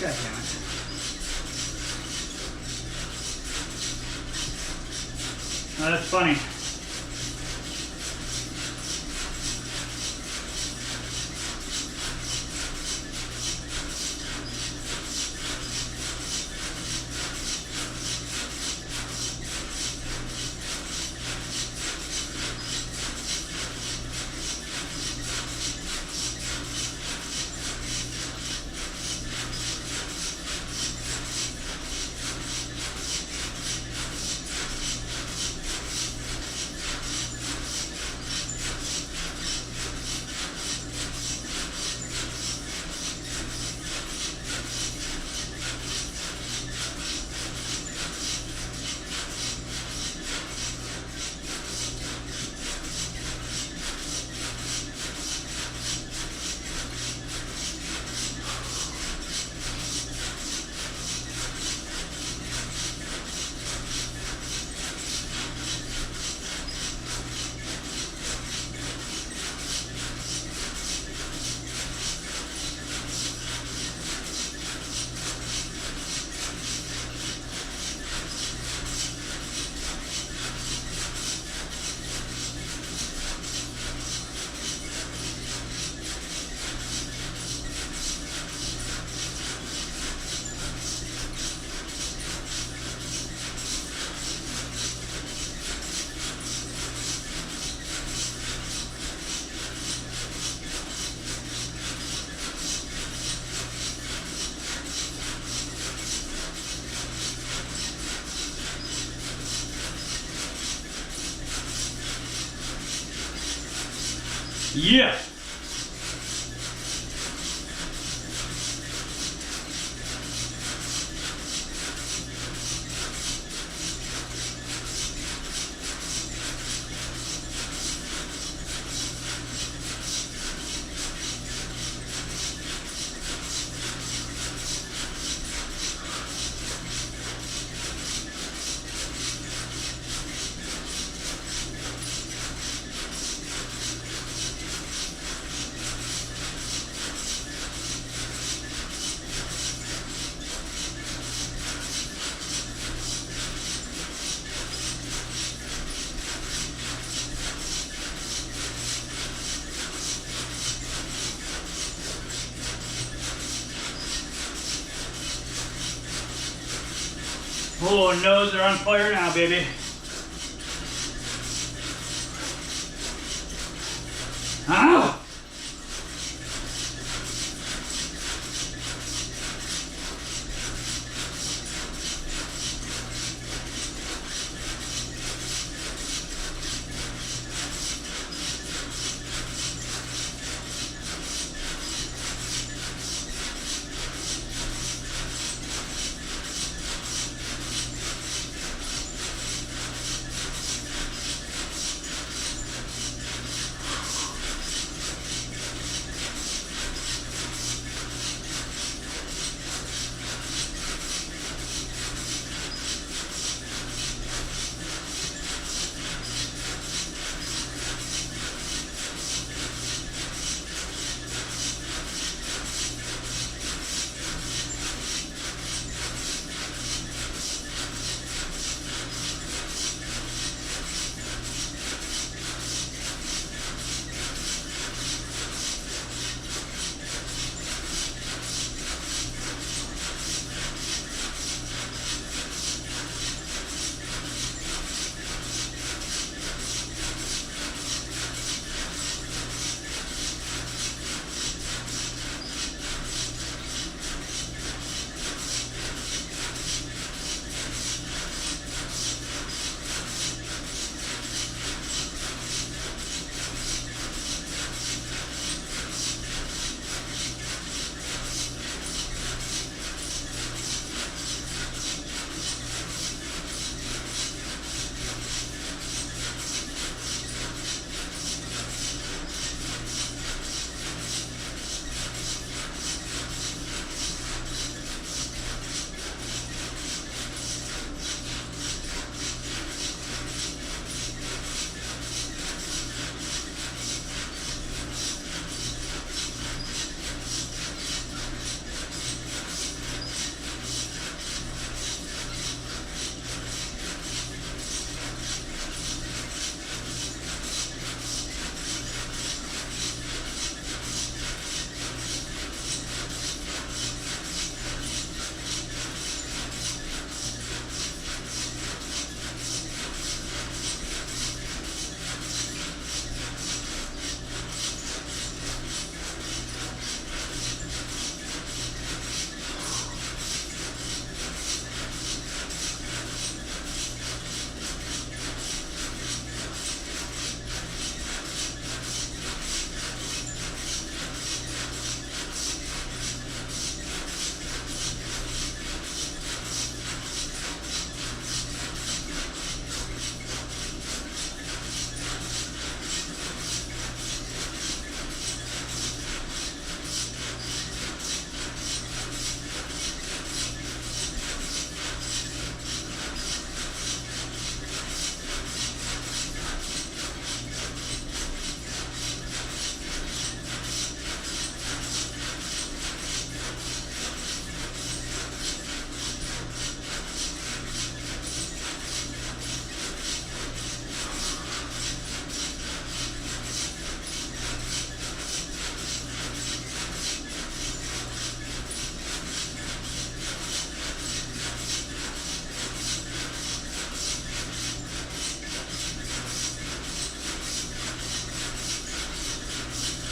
God damn it. Oh, that's funny. Yeah. Oh, nose are on fire now, baby. Ah!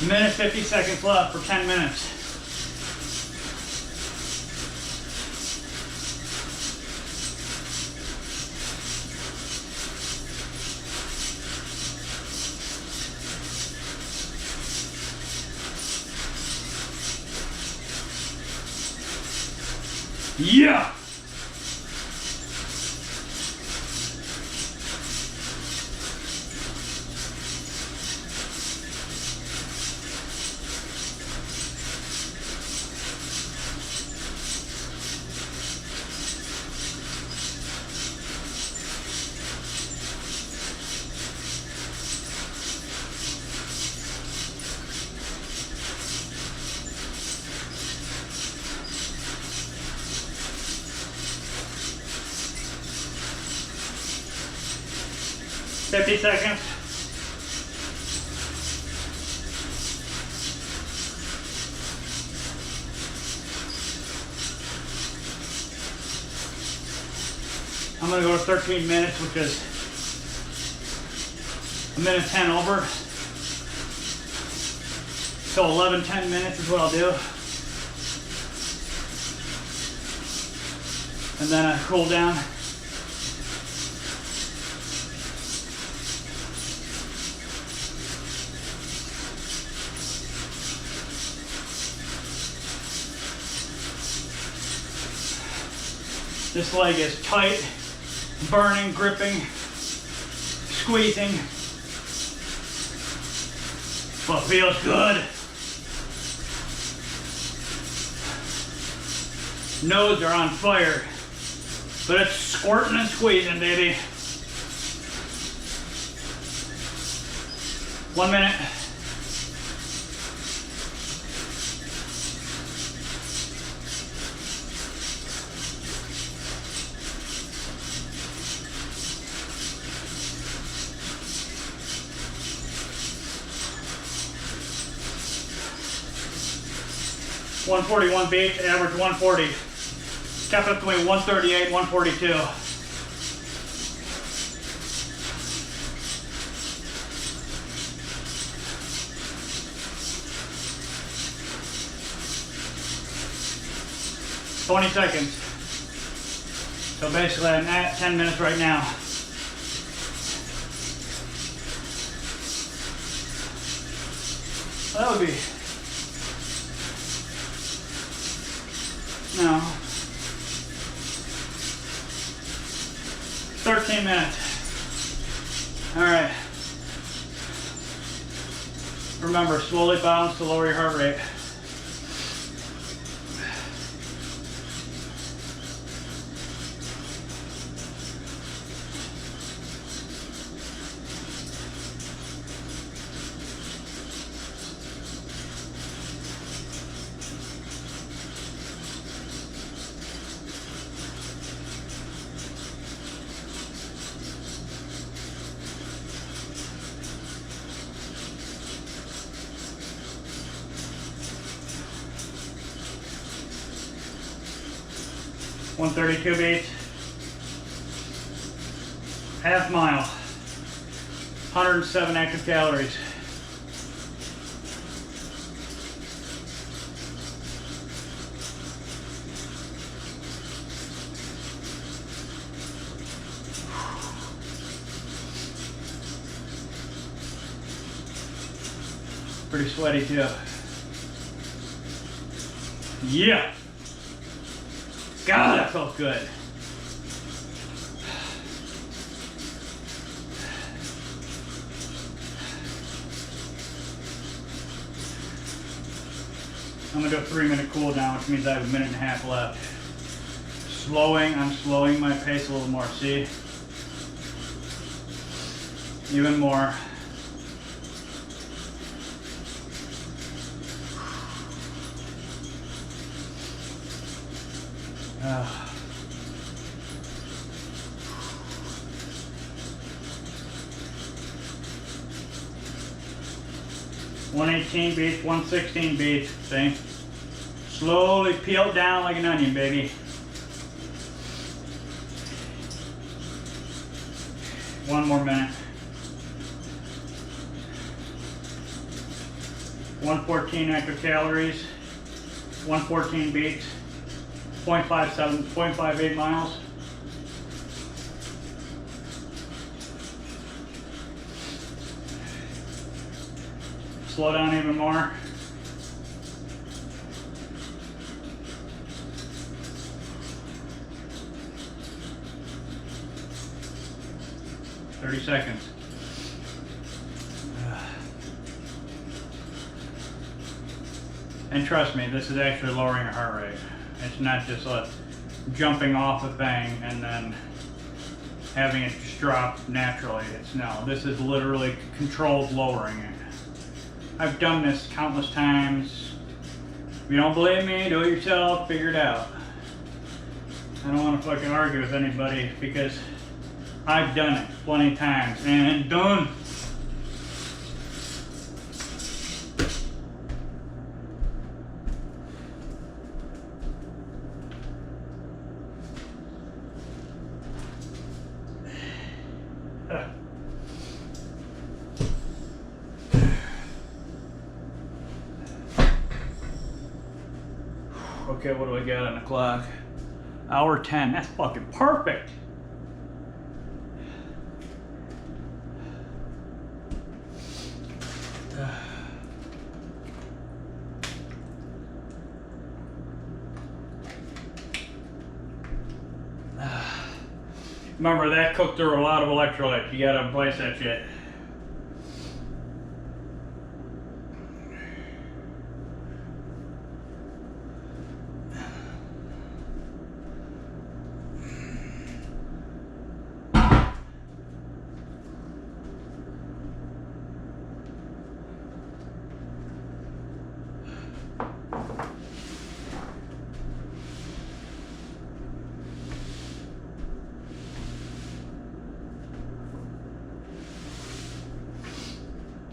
Minute 50 seconds left for 10 minutes. Yeah! $50 seconds. I'm gonna go to 13 minutes, which is a minute 10 over. So 11, 10 minutes is what I'll do. And then I cool down. This leg is tight, burning, gripping, squeezing, but feels good. Nose are on fire, but it's squirting and squeezing, baby. 1 minute. .141 beats, average 140. Kept up between 138 and 142. .20 seconds. So basically I'm at 10 minutes right now. That would be no. 13 minutes. All right. Remember, slowly bounce to lower your heart rate. .132 beats, half mile, 107 active calories. Pretty sweaty too. Yeah. God, that felt good. I'm gonna do a 3-minute cool down, which means I have a minute and a half left. I'm slowing my pace a little more, see? Even more. Uh, 118 beats, 116 beats, see? Slowly peel down like an onion, baby. 1 more minute. 114 active calories, 114 beats. 0.58 miles. Slow down even more. .30 seconds. And trust me, this is actually lowering your heart rate. It's not just jumping off a thing and then having it just drop naturally. No, this is literally controlled lowering it. I've done this countless times. If you don't believe me, do it yourself, figure it out. I don't want to fucking argue with anybody because I've done it plenty of times and done. Okay, what do I got on the clock? Hour 10. That's fucking perfect. Remember, that cooked through a lot of electrolytes. You gotta replace that shit.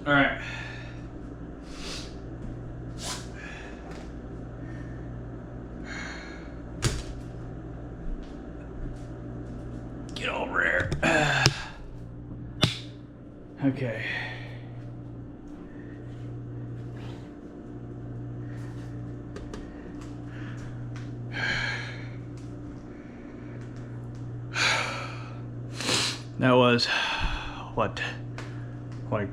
All right. Get over here. Okay. That was what, like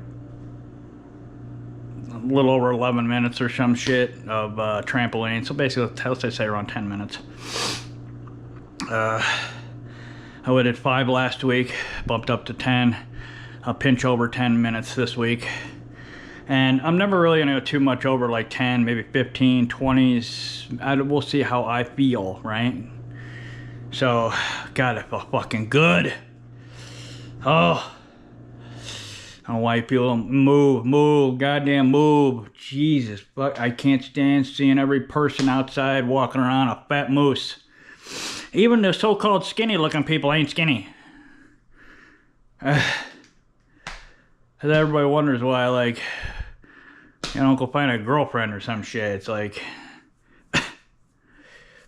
a little over 11 minutes or some shit of trampoline. So basically, let's say around 10 minutes. I did 5 last week, bumped up to 10. I'll pinch over 10 minutes this week. And I'm never really gonna go too much over like 10, maybe 15, 20s. We'll see how I feel, right? So, God, I feel fucking good. Oh. I don't know why people don't move, goddamn move. Jesus, fuck, I can't stand seeing every person outside walking around a fat moose. Even the so-called skinny looking people ain't skinny. Everybody wonders why, like, you don't go find a girlfriend or some shit. It's like,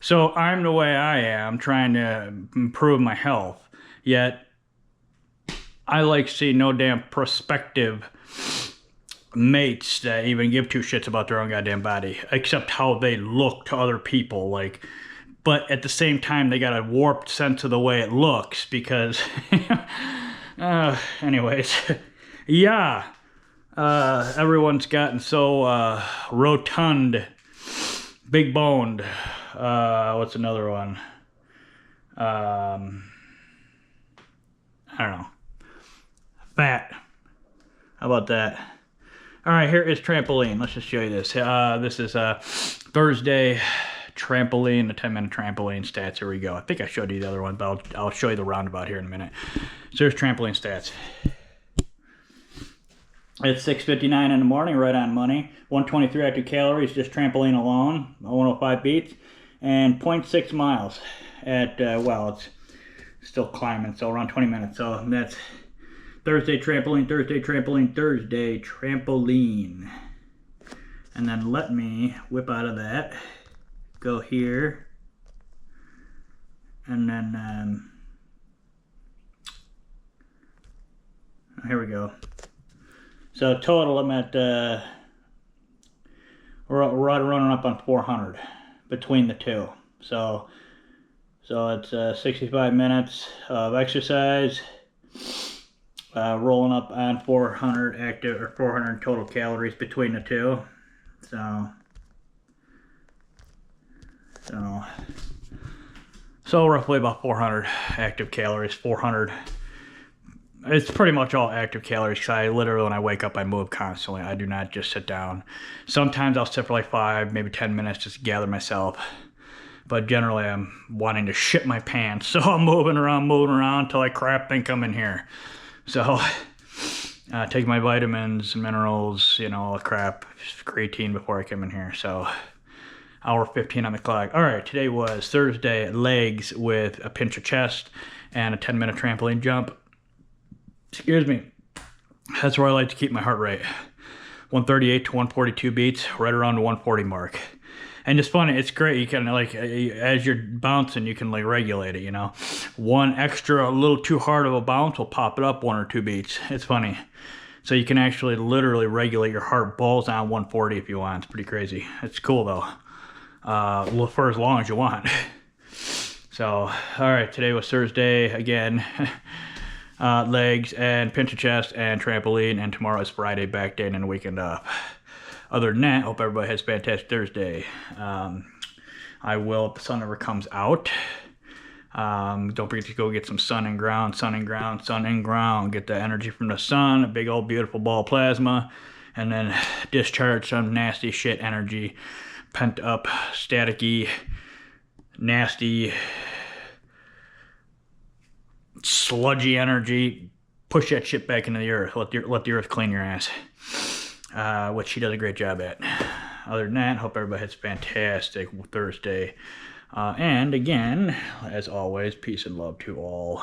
so I'm the way I am, trying to improve my health, yet I like see no damn prospective mates that even give two shits about their own goddamn body, except how they look to other people. Like, but at the same time, they got a warped sense of the way it looks because, anyways, yeah, everyone's gotten so rotund, big boned. What's another one? I don't know. Fat. How about that? All right, here is trampoline. Let's just show you this. This is Thursday trampoline, the 10-minute trampoline stats. Here we go. I think I showed you the other one, but I'll show you the roundabout here in a minute. So there's trampoline stats. It's 6:59 in the morning, right on money. 123 active calories, just trampoline alone. 105 beats, and 0.6 miles at, well, it's still climbing, so around 20 minutes. So that's Thursday trampoline, Thursday trampoline, Thursday trampoline. And then let me whip out of that, go here, and then, here we go. So total, I'm at, we're running up on 400 between the two. So it's 65 minutes of exercise. Rolling up on 400 active or 400 total calories between the two. So roughly about 400 active calories. 400. It's pretty much all active calories because I literally, when I wake up, I move constantly. I do not just sit down. Sometimes I'll sit for like 5, maybe 10 minutes just to gather myself. But generally, I'm wanting to shit my pants. So I'm moving around until I crap think I'm in here. So, take my vitamins, minerals, you know, all the crap, creatine before I come in here. So, hour 15 on the clock. All right, today was Thursday, legs with a pinch of chest and a 10-minute trampoline jump. Excuse me. That's where I like to keep my heart rate. 138 to 142 beats, right around the 140 mark. And it's funny, it's great. You can, like, as you're bouncing, you can, like, regulate it, you know. One extra, a little too hard of a bounce will pop it up 1 or 2 beats. It's funny. So you can actually literally regulate your heart balls on 140 if you want. It's pretty crazy. It's cool, though. for as long as you want. So, all right, today was Thursday again. Legs and pinch a chest and trampoline, and tomorrow is Friday, back day, and then the weekend off. Other than that, hope everybody has a fantastic Thursday. I will, if the sun ever comes out. Don't forget to go get some sun and ground. Get the energy from the sun, a big old beautiful ball of plasma, and then discharge some nasty shit energy, pent up, staticky, nasty, sludgy energy. Push that shit back into the earth. Let the earth clean your ass, which she does a great job at. Other than that, hope everybody has a fantastic Thursday. And again, as always, peace and love to all.